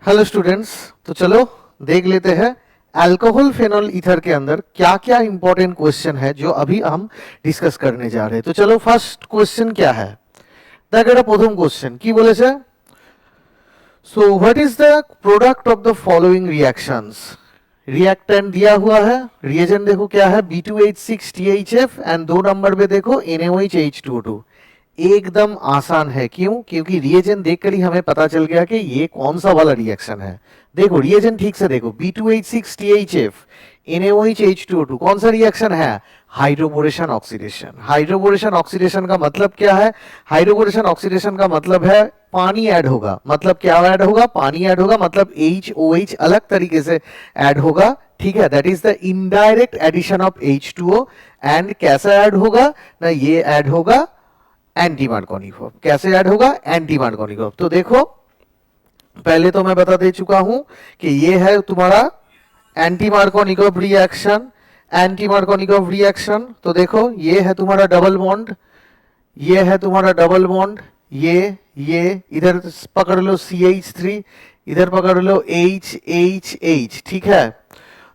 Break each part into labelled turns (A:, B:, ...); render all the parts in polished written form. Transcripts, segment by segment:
A: Hello students. तो चलो देख लेते हैं अल्कोहल फेनॉल ईथर के अंदर क्या क्या इंपॉर्टेंट क्वेश्चन है जो अभी हम डिस्कस करने जा रहे हैं। तो चलो फर्स्ट क्वेश्चन क्या है, देखो प्रथम क्वेश्चन की बोलेছে, so what is the product of the following reactions. Reactant दिया हुआ है, रिएजेंट देखो क्या है B2H6THF एंड दो नंबर पे देखो NaOH H2O2। एकदम आसान है, क्यों? क्योंकि रिएजेंट देखकर ही हमें पता चल गया कि ये कौन सा वाला रिएक्शन है। देखो रिएजेंट ठीक से देखो, B2H6THF NaOH H2O2 कौन सा रिएक्शन है? Hydroboration oxidation. हाइड्रोबोरेशन ऑक्सीडेशन का मतलब क्या है? हाइड्रोबोरेशन ऑक्सीडेशन का मतलब है पानी ऐड होगा। मतलब क्या ऐड होगा? पानी ऐड होगा, मतलब HOH अलग तरीके से ऐड होगा। ठीक है, that is the indirect addition of H2O। And कैसा ऐड होगा ना, ये ऐड होगा एंटी मार्कोनी फॉर्म। कैसे ऐड होगा? Anti Markovnikov form. तो देखो पहले तो मैं बता दे चुका हूं कि ये है तुम्हारा anti Markovnikov reaction. Anti Markovnikov reaction तो देखो ये है तुम्हारा डबल बॉन्ड, ये है तुम्हारा डबल बॉन्ड, ये इधर पकड़ लो CH3, इधर पकड़ लो HHH। ठीक है,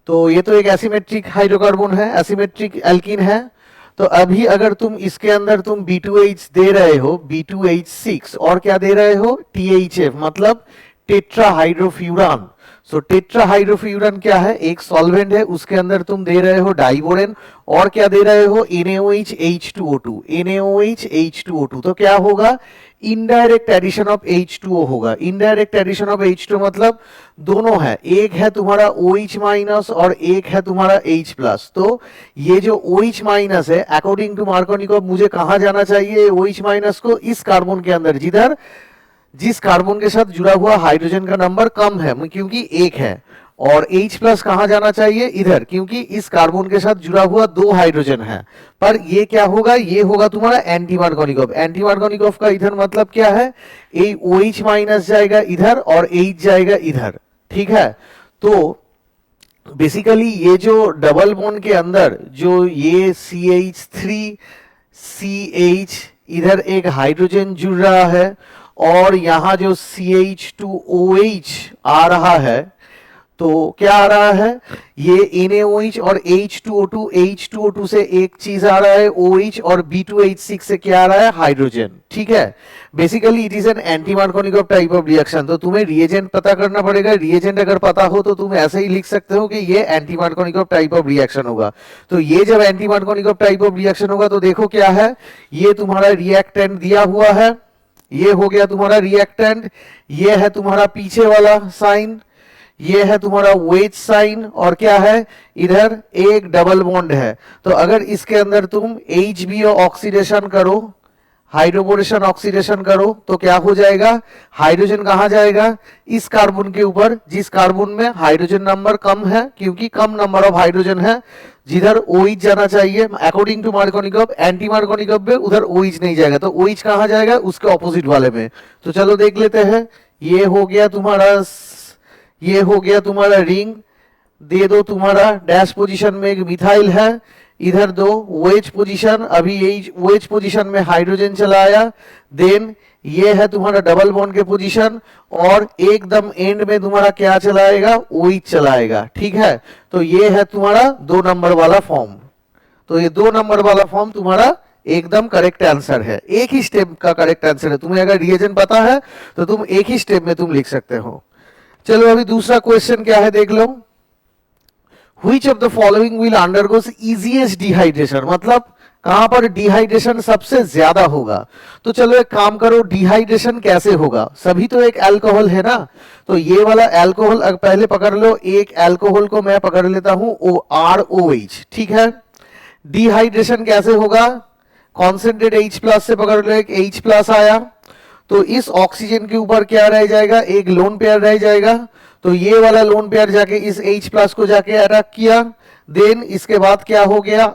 A: तो ये तो एक एसिमेट्रिक हाइड्रोकार्बन है, एसिमेट्रिक एल्कीन है। तो अभी अगर तुम इसके अंदर तुम B2H दे रहे हो, B2H6 और क्या दे रहे हो? THF, मतलब टेट्राहाइड्रोफ्यूरान। सो टेट्राहाइड्रोफ्यूरान क्या है? एक सॉल्वेंट है, उसके अंदर तुम दे रहे हो डाइबोरेन और क्या दे रहे हो? NaOH H2O2। NaOH H2O2 तो क्या होगा? इनडायरेक्ट एडिशन ऑफ H2O होगा। इनडायरेक्ट एडिशन ऑफ H2O मतलब दोनों है, एक है तुम्हारा OH माइनस और एक है तुम्हारा H प्लस। तो ये जो OH माइनस है अकॉर्डिंग टू मार्कोनिकॉफ मुझे कहां जाना चाहिए? OH माइनस को इस कार्बन के अंदर, जिधर जिस कार्बन के साथ जुड़ा हुआ हाइड्रोजन का नंबर कम है, क्योंकि एक है। और H प्लस कहां जाना चाहिए? इधर, क्योंकि इस कार्बन के साथ जुड़ा हुआ दो हाइड्रोजन है। पर ये क्या होगा? ये होगा तुम्हारा एंटी मार्कोनिकॉफ। एंटी मार्कोनिकॉफ का इधर मतलब क्या है? ये OH माइनस जाएगा इधर और H जाएगा इधर। ठीक है, तो बेसिकली ये जो डबल बॉन्ड के अंदर जो ये CH3CH इधर एक हाइड्रोजन जुड़ रहा है और यहां जो CH2OH आ रहा है, तो क्या आ रहा है? ये NaOH और H2O2, H2O2 से एक चीज आ रहा है OH और B2H6 से क्या आ रहा है? हाइड्रोजन। ठीक है, basically it is an anti Markovnikov type of reaction. तो तुम्हें रिएजेंट पता करना पड़ेगा। रिएजेंट अगर पता हो तो तुम ऐसे ही लिख सकते हो कि ये anti Markovnikov type of reaction होगा। तो ये जब anti Markovnikov type of reaction होगा तो देखो क्या है, ये तुम्हारा रिएक्टेंट दिया हुआ है, ये हो गया तुम्हारा रिएक्टेंट, ये है तुम्हारा पीछे वाला साइन, ये है तुम्हारा वेज साइन और क्या है? इधर एक डबल बॉन्ड है। तो अगर इसके अंदर तुम HBO ऑक्सीडेशन करो, हाइड्रोबोरेशन ऑक्सीडेशन करो, तो क्या हो जाएगा? हाइड्रोजन कहां जाएगा? इस कार्बन के ऊपर, जिस कार्बन में हाइड्रोजन नंबर कम है, क्योंकि कम नंबर ऑफ हाइड्रोजन है। जिधर OH जाना चाहिए according to Markovnikov, anti Markovnikov में उधर OH नहीं जाएगा, तो OH कहां जाएगा? उसके ऑपोजिट वाले में। तो चलो देख लेते हैं। ये हो गया तुम्हारा रिंग, दे दो तुम्हारा डैश पोजीशन में एक मिथाइल है, इधर दो वेज पोजीशन, अभी यही वेज पोजीशन में हाइड्रोजन चला आया। देन ये है तुम्हारा डबल बॉन्ड के पोजीशन और एकदम एंड में तुम्हारा क्या चलाएगा? OH चलाएगा। ठीक है, तो ये है तुम्हारा 2 नंबर वाला फॉर्म। तो ये 2 नंबर वाला फॉर्म तुम्हारा एकदम करेक्ट आंसर है, एक ही स्टेप का करेक्ट आंसर है। तुम्हें अगर रिएजेंट पता है तो तुम एक ही स्टेप में तुम लिख सकते हो। चलो अभी दूसरा क्वेश्चन क्या है देख लो। Which of the following will undergoes easiest dehydration, मतलब कहां पर डिहाइड्रेशन सबसे ज्यादा होगा। तो चलो एक काम करो, डिहाइड्रेशन कैसे होगा? सभी तो एक अल्कोहल है ना, तो ये वाला अल्कोहल पहले पकड़ लो। एक अल्कोहल को मैं पकड़ लेता हूं ROH। ठीक है, डिहाइड्रेशन कैसे होगा? कॉन्सेंट्रेट H प्लस से पकड़ लो, एक H प्लस आया तो इस ऑक्सीजन के ऊपर क्या रह जाएगा? एक लोन पेयर रह जाएगा। तो ये वाला लोन पेयर जाके इस H प्लस को जाके अटैक किया। देन इसके बाद क्या हो गया?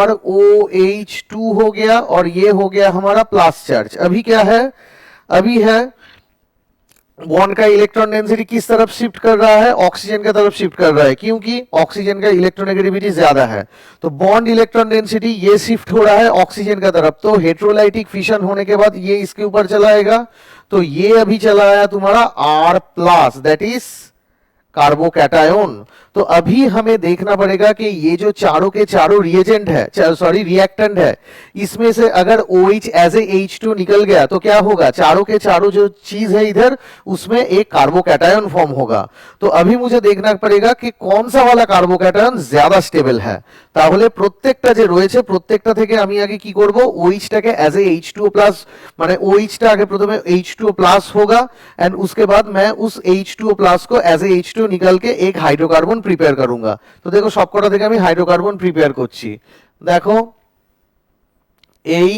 A: ROH2 हो गया और ये हो गया हमारा प्लस चार्ज। अभी क्या है? अभी है बॉन्ड का इलेक्ट्रॉन डेंसिटी किस तरफ शिफ्ट कर रहा है? ऑक्सीजन की तरफ शिफ्ट कर रहा है, क्योंकि ऑक्सीजन का इलेक्ट्रोनेगेटिविटी ज्यादा है। तो बॉन्ड इलेक्ट्रॉन डेंसिटी ये शिफ्ट हो रहा है ऑक्सीजन की तरफ। तो हेट्रोलाइटिक फिशन होने के बाद ये इसके ऊपर चला आएगा। तो ये अभी चला आया तुम्हारा R+, दैट इज कार्बोकैटायन। तो अभी हमें देखना पड़ेगा कि ये जो चारों के चारों रिएजेंट है, सॉरी रिएक्टेंट है, इसमें से अगर OH एज ए H2 निकल गया तो क्या होगा, चारों के चारों जो चीज है इधर उसमें एक कार्बोकैटायन फॉर्म होगा। तो अभी मुझे देखना पड़ेगा कि कौन सा वाला कार्बोकैटायन ज्यादा स्टेबल है। তাহলে প্রত্যেকটা যে রয়েছে প্রত্যেকটা থেকে আমি আগে কি করব, OH টাকে एज ए H2O+ মানে OH টা आगे प्रथम H2O+ होगा एंड उसके बाद मैं उस H2O+ को एज ए H2 निकाल के एक हाइड्रोकार्बन प्रिपेयर करूंगा। तो देखो सबकटा থেকে আমি হাইড্রোকার্বন প্রিপেয়ার করছি। দেখো এই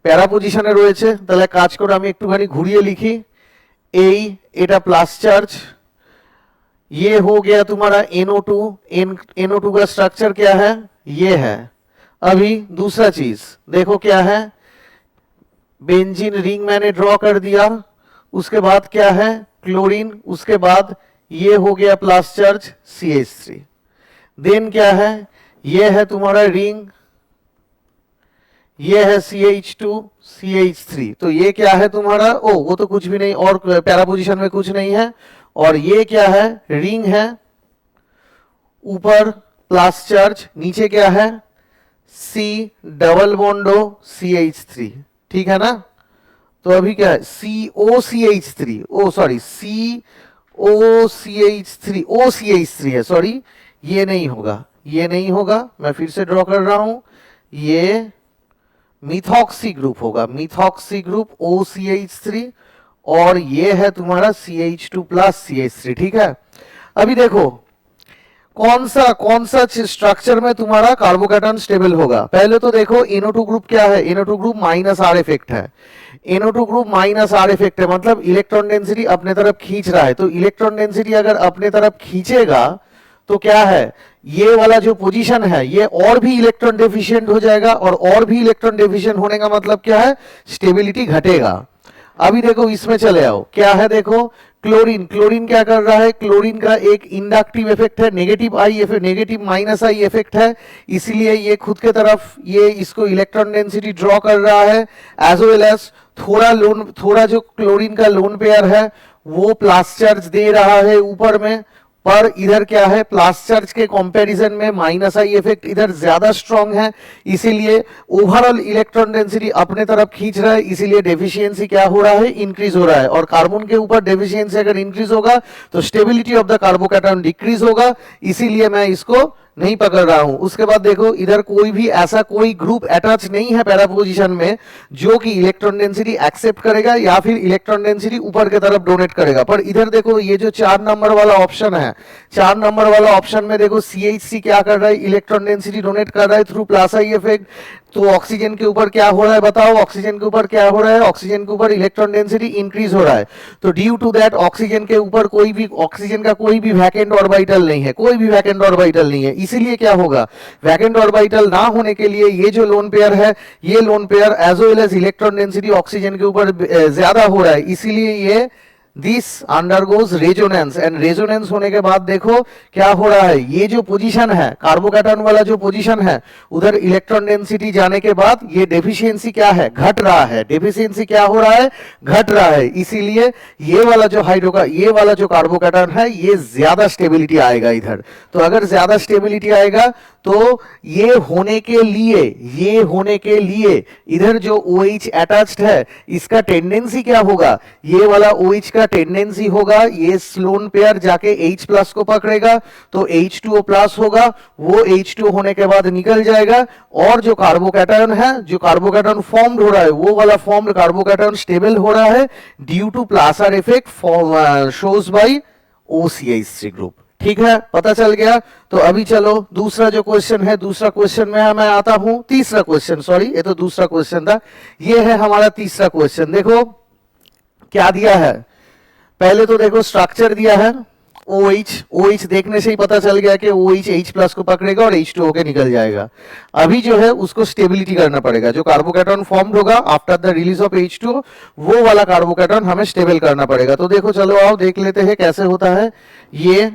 A: প্যারা পজিশনে রয়েছে, তাহলে কাজ করে আমি একটুখানি ঘুরিয়ে লিখি। এই এটা প্লাস চার্জ, ये हो गया तुम्हारा NO2। NO2 का स्ट्रक्चर क्या है, ये है। अभी दूसरा चीज देखो क्या है, बेंजीन रिंग मैंने ड्रॉ कर दिया, उसके बाद क्या है क्लोरीन, उसके बाद ये हो गया प्लस चार्ज CH3। देन क्या है, ये है तुम्हारा रिंग, ये है CH2 CH3। तो ये क्या है तुम्हारा, ओ वो तो कुछ भी नहीं और पैरा पोजीशन में कुछ नहीं है। और ये क्या है, रिंग है, ऊपर प्लस चार्ज, नीचे क्या है C डबल बॉन्डो CH3, ठीक है ना। तो अभी क्या है COCH3, ओ सॉरी COCH3, OCH3 है, सॉरी ये नहीं होगा, ये नहीं होगा, मैं फिर से ड्रॉ कर रहा हूं, ये मिथॉक्सी ग्रुप होगा, मिथॉक्सी ग्रुप OCH3 और ये है तुम्हारा CH2+ CH3, ठीक है। अभी देखो कौन सा स्ट्रक्चर में तुम्हारा कार्बोकैटायन स्टेबल होगा। पहले तो देखो NO2 ग्रुप क्या है, NO2 ग्रुप -R इफेक्ट है। NO2 ग्रुप -R इफेक्ट है मतलब इलेक्ट्रॉन डेंसिटी अपने तरफ खींच रहा है। तो इलेक्ट्रॉन डेंसिटी अगर अपने तरफ खींचेगा तो क्या है, ये वाला जो पोजीशन है ये और भी इलेक्ट्रॉन डेफिशिएंट हो जाएगा, और भी इलेक्ट्रॉन डेफिशिएंट होने का मतलब क्या है, स्टेबिलिटी घटेगा। अभी देखो इसमें चले आओ, क्या है देखो क्लोरीन, क्लोरीन क्या कर रहा है, क्लोरीन का एक इंडक्टिव इफेक्ट है, नेगेटिव माइनस आई इफेक्ट है, इसलिए ये खुद के तरफ ये इसको इलेक्ट्रॉन डेंसिटी ड्रॉ कर रहा है। एज वेल एज थोड़ा जो क्लोरीन का लोन पेयर है वो प्लस चार्ज दे रहा है ऊपर में, पर इधर क्या है प्लस चार्ज के कंपैरिजन में माइनस आई इफेक्ट इधर ज्यादा स्ट्रांग है, इसीलिए ओवरऑल इलेक्ट्रॉन डेंसिटी अपने तरफ खींच रहा है, इसीलिए डेफिशिएंसी क्या हो रहा है, इंक्रीज हो रहा है। और कार्बन के ऊपर डेफिशिएंसी अगर इंक्रीज होगा तो stability of the carbocation decrease होगा, इसीलिए मैं इसको नहीं पकड़ रहा हूं। उसके बाद देखो इधर कोई भी ऐसा कोई ग्रुप अटैच नहीं है पैरा पोजीशन में जो कि इलेक्ट्रॉन डेंसिटी एक्सेप्ट करेगा या फिर इलेक्ट्रॉन डेंसिटी ऊपर की तरफ डोनेट करेगा। पर इधर देखो ये जो 4 नंबर वाला ऑप्शन है, 4 नंबर वाला ऑप्शन में देखो CH3 क्या कर रहा है, इलेक्ट्रॉन डेंसिटी डोनेट कर रहा है थ्रू प्लस आई इफेक्ट। तो ऑक्सीजन के ऊपर क्या हो रहा है बताओ, ऑक्सीजन के ऊपर क्या हो रहा है, ऑक्सीजन के ऊपर इलेक्ट्रॉन डेंसिटी इंक्रीज हो रहा है। तो ड्यू टू दैट ऑक्सीजन के ऊपर ऑक्सीजन का कोई भी वैकेंट ऑर्बिटल नहीं है, कोई भी वैकेंट ऑर्बिटल नहीं है, इसीलिए क्या होगा, वैकेंट ऑर्बिटल ना होने के लिए ये जो लोन पेयर है, ये lone pair as well as electron density oxygen के ऊपर ज्यादा हो रहा है, इसीलिए ये this undergoes resonance. And resonance होने के बाद देखो क्या हो रहा है, ये जो पोजीशन है कार्बोकैटायन वाला जो पोजीशन है उधर इलेक्ट्रॉन डेंसिटी जाने के बाद ये डेफिशिएंसी क्या है, घट रहा है, डेफिशिएंसी क्या हो रहा है, घट रहा है, इसीलिए ये वाला जो कार्बोकैटायन है ये ज्यादा स्टेबिलिटी आएगा इधर। तो अगर ज्यादा स्टेबिलिटी आएगा तो ये होने के लिए इधर जो OH अटैच्ड है इसका टेंडेंसी क्या होगा, ये वाला OH का टेंडेंसी होगा ये स्लोन पेयर जाके H+ को पकड़ेगा तो H2O+ होगा, वो H2 होने के बाद निकल जाएगा, और जो कार्बोकैटायन है, जो कार्बोकैटायन फॉर्म्ड हो रहा है वो वाला फॉर्म्ड कार्बोकैटायन स्टेबल हो रहा है due two plus are effect shows by OCH3 group. ठीक है, पता चल गया। तो अभी चलो दूसरा जो क्वेश्चन है, दूसरा क्वेश्चन में मैं आता हूं, तीसरा क्वेश्चन, सॉरी ये तो दूसरा क्वेश्चन था, ये है हमारा तीसरा क्वेश्चन। देखो क्या दिया है, पहले तो देखो स्ट्रक्चर दिया है OH देखने से ही पता चल गया कि OH H+ को पकड़ेगा और H2 होके निकल जाएगा। अभी जो है उसको स्टेबिलिटी करना पड़ेगा, जो कार्बोकैटायन फॉर्म्ड होगा after the release of H2 वो वाला कार्बोकैटायन हमें स्टेबल करना पड़ेगा। तो देखो चलो आओ देख लेते हैं कैसे होता है। ये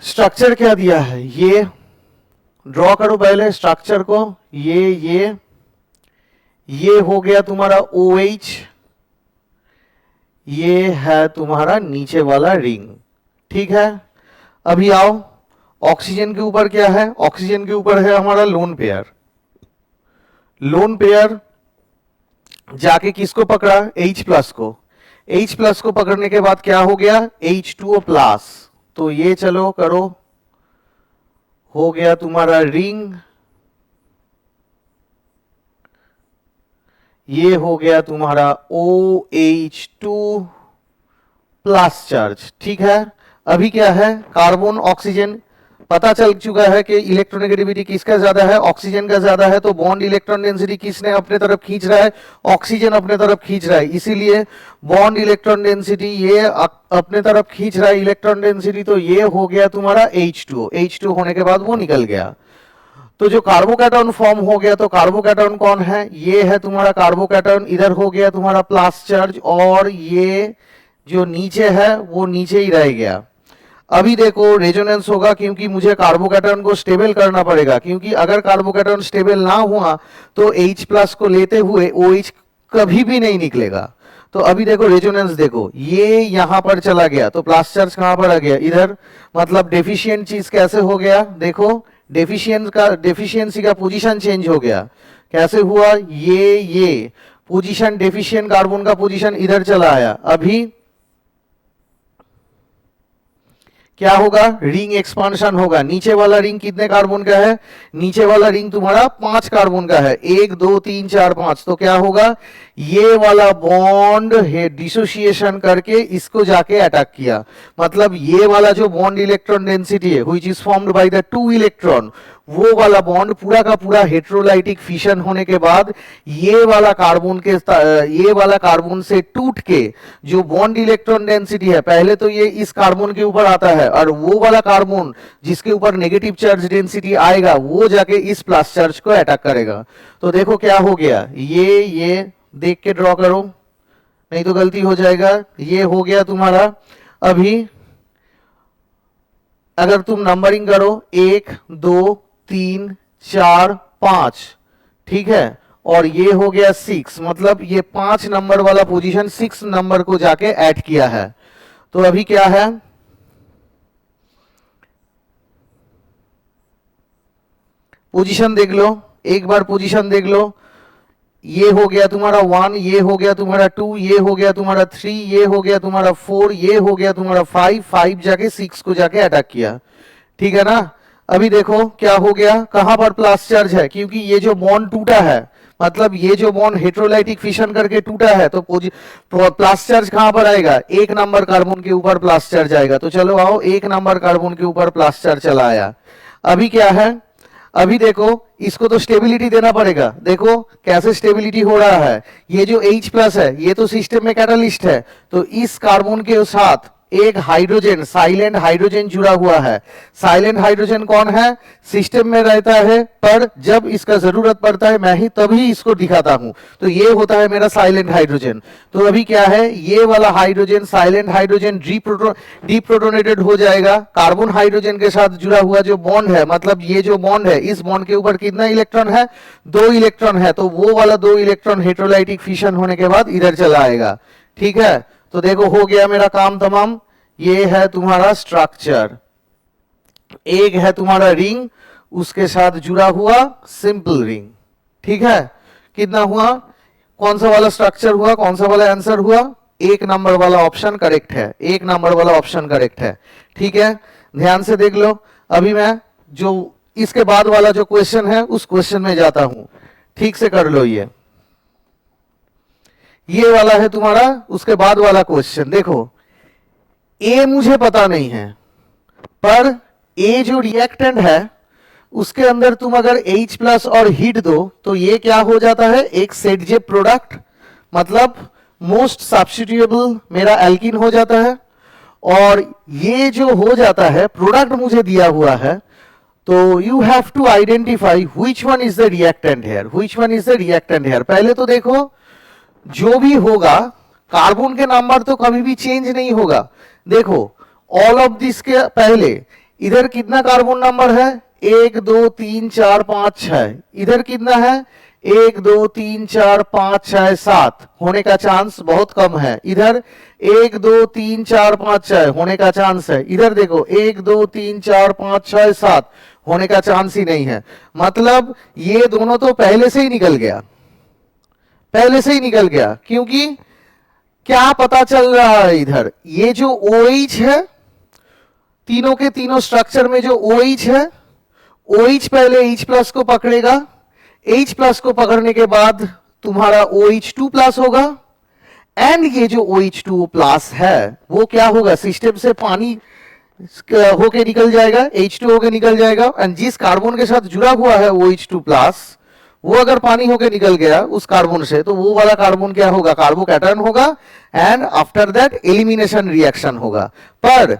A: स्ट्रक्चर क्या दिया है, ये ड्रॉ करो पहले स्ट्रक्चर को, ये ये हो गया तुम्हारा OH, ये है तुम्हारा नीचे वाला रिंग। ठीक है, अभी आओ ऑक्सीजन के ऊपर क्या है, ऑक्सीजन के ऊपर है हमारा लोन पेयर। लोन पेयर जाके किसको पकड़ा, H प्लस को। H प्लस को पकड़ने के बाद क्या हो गया, H2O प्लस। तो ये चलो करो, हो गया तुम्हारा रिंग, ये हो गया तुम्हारा OH2 प्लस चार्ज। ठीक है, अभी क्या है, कार्बन ऑक्सीजन पता चल चुका है कि इलेक्ट्रोनेगेटिविटी किसका ज्यादा है, ऑक्सीजन का ज्यादा है। तो बॉन्ड इलेक्ट्रॉन डेंसिटी किसने अपने तरफ खींच रहा है, ऑक्सीजन अपने तरफ खींच रहा है। इसीलिए बॉन्ड इलेक्ट्रॉन डेंसिटी ये अपने तरफ खींच रहा है इलेक्ट्रॉन डेंसिटी, तो ये हो गया तुम्हारा H2O। H2O होने के बाद वो निकल गया, तो जो कार्बोकैटायन फॉर्म हो गया, तो कार्बोकैटायन कौन है, ये है तुम्हारा कार्बोकैटायन। इधर हो गया तुम्हारा प्लस चार्ज, और ये जो नीचे है वो नीचे ही रह गया। अभी देखो रेजोनेंस होगा, क्योंकि मुझे कार्बोकैटायन को स्टेबल करना पड़ेगा, क्योंकि अगर कार्बोकैटायन स्टेबल ना हुआ तो H प्लस को लेते हुए OH कभी भी नहीं निकलेगा। तो अभी देखो रेजोनेंस देखो, ये यहां पर चला गया, तो प्लस चार्ज कहां पर आ गया, इधर। मतलब डेफिशिएंट चीज कैसे हो गया, देखो डेफिशिएंसी का पोजीशन चेंज हो गया। कैसे हुआ, ये पोजीशन डेफिशिएंट कार्बन का पोजीशन इधर चला आया। अभी क्या होगा, रिंग एक्सपांशन होगा। नीचे वाला रिंग कितने कार्बन का है, नीचे वाला रिंग तुम्हारा 5 कार्बन का है, 1 2 3 4 5। तो क्या होगा, ये वाला बॉन्ड डिसोसिएशन करके इसको जाके अटैक किया। मतलब ये वाला जो बॉन्ड इलेक्ट्रॉन डेंसिटी है which is formed by the 2 electron, वो वाला बॉन्ड पूरा का पूरा हेट्रोलाइटिक फिशन होने के बाद ये वाला कार्बन से टूट के जो बॉन्ड इलेक्ट्रॉन डेंसिटी है, पहले तो ये इस कार्बन के ऊपर आता है, और वो वाला कार्बन जिसके ऊपर नेगेटिव चार्ज डेंसिटी आएगा वो जाके इस प्लस चार्ज को अटैक करेगा। तो देखो क्या हो गया, ये देख के ड्रॉ करो, नहीं तो गलती हो जाएगा। ये हो गया तुम्हारा, अभी अगर तुम नंबरिंग करो 1 2 3 4 5, ठीक है, और ये हो गया 6, मतलब ये 5 नंबर वाला पोजीशन 6 नंबर को जाके ऐड किया है। तो अभी क्या है, पोजीशन देख लो, एक बार पोजीशन देख लो। ये हो गया तुम्हारा 1, ये हो गया तुम्हारा 2, ये हो गया तुम्हारा 3, ये हो गया तुम्हारा 4, ये हो गया तुम्हारा 5 जाके 6 को जाके अटैक किया। ठीक है ना, अभी देखो क्या हो गया, कहां पर प्लस चार्ज है, क्योंकि ये जो बॉन्ड टूटा है, मतलब ये जो बॉन्ड हेट्रोलाइटिक फिशन करके टूटा है, तो प्लस चार्ज कहां पर आएगा, 1 नंबर कार्बन के ऊपर प्लस चार्ज आएगा। तो चलो आओ, 1 नंबर कार्बन के ऊपर प्लस चार्ज चला आया। अभी क्या है, अभी देखो इसको तो स्टेबिलिटी देना पड़ेगा। देखो कैसे स्टेबिलिटी हो रहा है, ये जो H प्लस है ये तो सिस्टम में कैटालिस्ट है, तो इस कार्बन के साथ एक हाइड्रोजन, साइलेंट हाइड्रोजन जुड़ा हुआ है। साइलेंट हाइड्रोजन कौन है, सिस्टम में रहता है, पर जब इसका जरूरत पड़ता है मैं ही तभी इसको दिखाता हूं, तो ये होता है मेरा साइलेंट हाइड्रोजन। तो अभी क्या है, ये वाला हाइड्रोजन साइलेंट हाइड्रोजन डीप्रोटोनेटेड हो जाएगा। कार्बन हाइड्रोजन के साथ जुड़ा हुआ जो बॉन्ड है, मतलब ये जो बॉन्ड है, इस बॉन्ड के ऊपर कितना इलेक्ट्रॉन है, 2 इलेक्ट्रॉन है, तो वो वाला 2 इलेक्ट्रॉन हेट्रोलाइटिक फिशन होने के बाद इधर चला आएगा। ठीक है, तो देखो हो गया मेरा काम तमाम। ये है तुम्हारा स्ट्रक्चर, एक है तुम्हारा रिंग, उसके साथ जुड़ा हुआ सिंपल रिंग। ठीक है, कितना हुआ, कौन सा वाला स्ट्रक्चर हुआ, कौन सा वाला आंसर हुआ, 1 नंबर वाला ऑप्शन करेक्ट है, 1 नंबर वाला ऑप्शन करेक्ट है। ठीक है, ध्यान से देख लो। अभी मैं जो इसके बाद वाला जो क्वेश्चन है उस क्वेश्चन में जाता हूं, ठीक से कर लो। ये वाला है तुम्हारा, उसके बाद वाला क्वेश्चन देखो। ए मुझे पता नहीं है, पर ए जो रिएक्टेंट है उसके अंदर तुम अगर H प्लस और हीट दो तो ये क्या हो जाता है, एक सेट जेप प्रोडक्ट, मतलब मोस्ट सब्स्टिट्यूएबल मेरा एल्कीन हो जाता है। और ये जो हो जाता है प्रोडक्ट मुझे दिया हुआ है, तो you have to identify which one is the reactant here, which one is the reactant here. पहले तो देखो जो भी होगा कार्बन के नंबर तो कभी भी चेंज नहीं होगा। देखो ऑल ऑफ दिस के पहले इधर कितना कार्बन नंबर है, 1 2 3 4 5 6, इधर कितना है 1 2 3 4 5 6 7 होने का चांस बहुत कम है। इधर 1 2 3 4 5 6 होने का चांस है। इधर देखो 1 2 3 4 5 6 7 होने का चांस ही नहीं है। मतलब ये दोनों तो पहले से ही निकल गया, पहले से ही निकल गया। क्योंकि क्या पता चल रहा है, इधर ये जो OH है, तीनों के तीनों स्ट्रक्चर में जो OH है, OH पहले H प्लस को पकड़ेगा, H प्लस को पकड़ने के बाद तुम्हारा OH2 प्लस होगा, एंड ये जो OH2 प्लस है वो क्या होगा, सिस्टम से पानी होके निकल जाएगा, H2 होके निकल जाएगा, एंड जिस कार्बन के साथ जुड़ा हुआ है OH2 प्लस, वो अगर पानी होके निकल गया उस कार्बन से, तो वो वाला कार्बन क्या होगा, कार्बोकैटायन होगा, and after that elimination reaction होगा। पर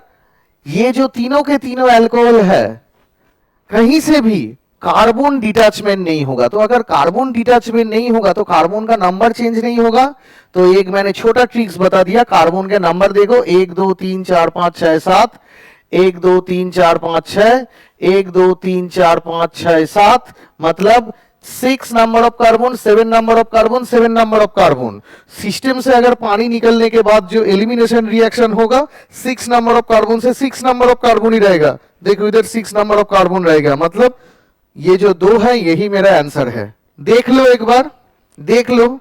A: ये जो तीनों के तीनों अल्कोहल है, कहीं से भी कार्बन डिटैचमेंट नहीं होगा। तो अगर कार्बन डिटैचमेंट नहीं होगा तो कार्बन का नंबर चेंज नहीं होगा। तो एक मैंने छोटा ट्रिक्स बता दिया, कार्बन के नंबर देखो 1 2 3 4 5 6 7, 1 2 3 4 5 6, 1 2 3 4 5 6 7, मतलब 6 number of carbon, 7 number of carbon, 7 number of carbon. System से अगर पानी निकलने के बाद जो एलिमिनेशन रिएक्शन होगा, 6 नंबर ऑफ कार्बन से 6 नंबर ऑफ कार्बन ही रहेगा। देखो इधर 6 नंबर ऑफ कार्बन रहेगा, मतलब ये जो 2 है यही मेरा आंसर है। देख लो एक बार, देख लो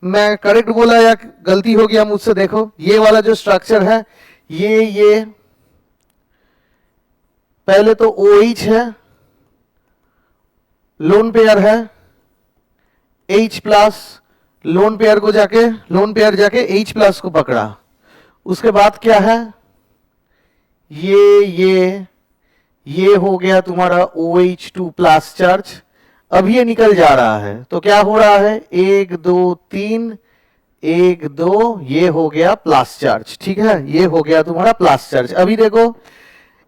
A: मैं करेक्ट बोला या गलती हो गया मुझसे। देखो ये वाला जो स्ट्रक्चर है, ये पहले तो OH है, लोन पेयर है, H प्लस, लोन पेयर जाके H प्लस को पकड़ा। उसके बाद क्या है, ये हो गया तुम्हारा OH2 प्लस चार्ज। अब ये निकल जा रहा है तो क्या हो रहा है, 1 2 3 1 2, ये हो गया प्लस चार्ज। ठीक है, ये हो गया तुम्हारा प्लस चार्ज। अभी देखो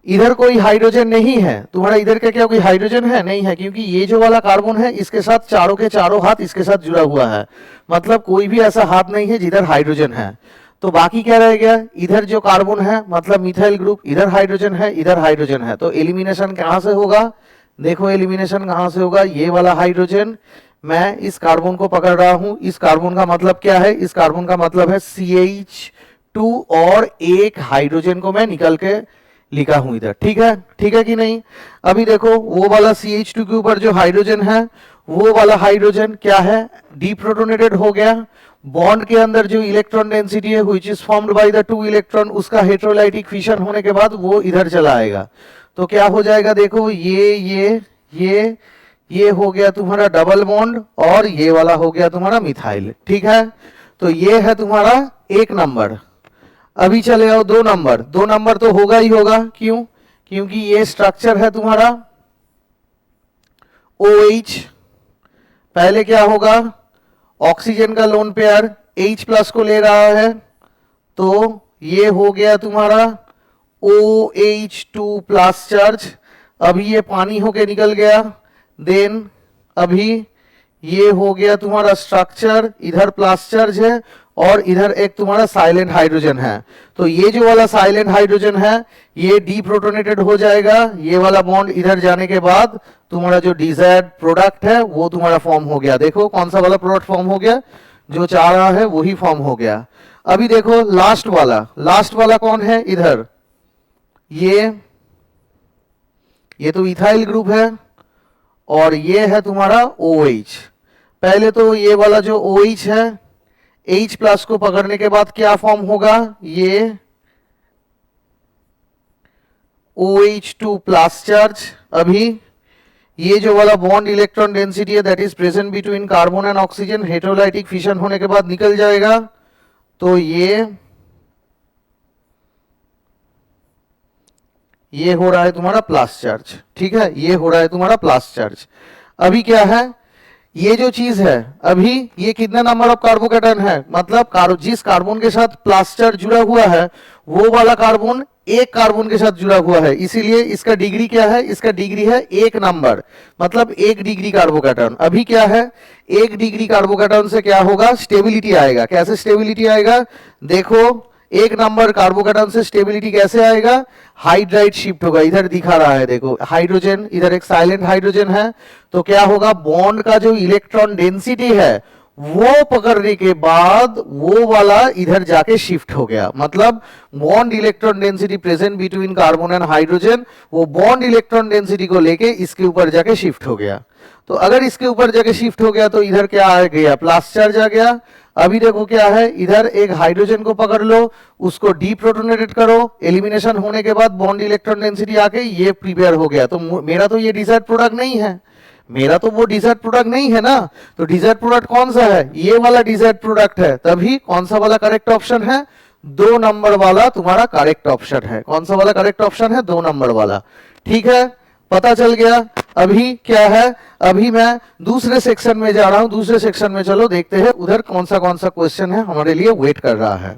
A: इधर कोई हाइड्रोजन नहीं है, तुम्हारा इधर का क्या कोई हाइड्रोजन है, नहीं है, क्योंकि ये जो वाला कार्बन है इसके साथ चारों के चारों हाथ इसके साथ जुड़ा हुआ है। मतलब कोई भी ऐसा हाथ नहीं है जिधर हाइड्रोजन है। तो बाकी क्या रह गया, इधर जो कार्बन है मतलब मिथाइल ग्रुप, इधर हाइड्रोजन है, इधर हाइड्रोजन है। तो एलिमिनेशन कहां से होगा, देखो एलिमिनेशन कहां से होगा, ये वाला हाइड्रोजन, मैं इस कार्बन को पकड़ रहा हूं, इस कार्बन का मतलब क्या है, इस कार्बन का मतलब है CH2 और एक हाइड्रोजन को मैं निकल के लिखा हूं इधर। ठीक है कि नहीं। अभी देखो वो वाला CH2 के ऊपर जो हाइड्रोजन है, वो वाला हाइड्रोजन क्या है, डीप्रोटोनेटेड हो गया। बॉन्ड के अंदर जो इलेक्ट्रॉन डेंसिटी है which is formed by the 2 electron, उसका हेटेरोलाइटिक फिशन होने के बाद वो इधर चला आएगा। तो क्या हो जाएगा, देखो ये हो गया तुम्हारा डबल बॉन्ड, और ये वाला हो गया तुम्हारा मिथाइल। ठीक है, तो ये है तुम्हारा 1 नंबर। अभी चले आओ 2 नंबर। 2 नंबर तो होगा ही होगा, क्यों, क्योंकि ये स्ट्रक्चर है तुम्हारा OH। पहले क्या होगा, ऑक्सीजन का लोन पेयर H प्लस को ले रहा है, तो ये हो गया तुम्हारा OH2 प्लस चार्ज। अभी ये पानी होके निकल गया, देन अभी ये हो गया तुम्हारा स्ट्रक्चर, इधर प्लस चार्ज है और इधर एक तुम्हारा साइलेंट हाइड्रोजन है। तो ये जो वाला साइलेंट हाइड्रोजन है ये डीप्रोटोनेटेड हो जाएगा। ये वाला बॉन्ड इधर जाने के बाद तुम्हारा जो डिजायर्ड प्रोडक्ट है वो तुम्हारा फॉर्म हो गया। देखो कौन सा वाला प्रोडक्ट फॉर्म हो गया, जो चाह रहा है वही फॉर्म हो गया। अभी देखो लास्ट वाला कौन है, इधर ये तो इथाइल ग्रुप है और ये है तुम्हारा OH। पहले तो ये वाला जो OH है, H प्लस को पकड़ने के बाद क्या फॉर्म होगा, ये OH2 प्लस चार्ज। अभी ये जो वाला बॉन्ड इलेक्ट्रॉन डेंसिटी है that is present between carbon and oxygen, heterolytic fission होने के बाद निकल जाएगा। तो ये हो रहा है तुम्हारा प्लस चार्ज। ठीक है, ये हो रहा है तुम्हारा प्लस चार्ज। अभी क्या है, ये जो चीज है, अभी ये कितना नंबर ऑफ कार्बोकैटायन है, मतलब जिस कार्बन के साथ प्लस चार्ज जुड़ा हुआ है वो वाला कार्बन एक कार्बन के साथ जुड़ा हुआ है, इसीलिए इसका डिग्री क्या है, इसका डिग्री है 1 नंबर, मतलब 1 डिग्री कार्बोकैटायन। अभी क्या है, 1 डिग्री कार्बोकैटायन से क्या होगा, स्टेबिलिटी आएगा। कैसे स्टेबिलिटी आएगा, देखो एक नंबर कार्बोकेटन से स्टेबिलिटी कैसे आएगा, हाइड्राइड शिफ्ट होगा, इधर दिखा रहा है देखो हाइड्रोजन, इधर एक साइलेंट हाइड्रोजन है, तो क्या होगा बॉन्ड का जो इलेक्ट्रॉन डेंसिटी है वो पकड़ने के बाद वो वाला इधर जाके शिफ्ट हो गया, मतलब bond electron density present between carbon and hydrogen वो बॉन्ड इलेक्ट्रॉन डेंसिटी को लेके इसके ऊपर जाके शिफ्ट हो गया। तो अगर इसके ऊपर जाके शिफ्ट हो गया तो इधर क्या आ गया, प्लस चार्ज आ गया। अभी देखो क्या है, इधर एक हाइड्रोजन को पकड़ लो, उसको डीप्रोटोनेटेड करो, एलिमिनेशन होने के बाद बॉन्ड इलेक्ट्रॉन डेंसिटी आके ये प्रिपेयर हो गया। तो मेरा तो ये डिजायर्ड प्रोडक्ट नहीं है, मेरा तो वो डिजायर्ड प्रोडक्ट नहीं है ना। तो डिजायर्ड प्रोडक्ट कौन सा है, ये वाला डिजायर्ड प्रोडक्ट है, तभी कौन सा वाला करेक्ट ऑप्शन है, 2 नंबर वाला तुम्हारा करेक्ट ऑप्शन है। कौन सा वाला करेक्ट ऑप्शन है, 2 नंबर वाला। ठीक है, पता चल गया। अभी क्या है, अभी मैं दूसरे सेक्शन में जा रहा हूं, दूसरे सेक्शन में चलो देखते हैं उधर कौन सा क्वेश्चन है हमारे लिए वेट कर रहा है।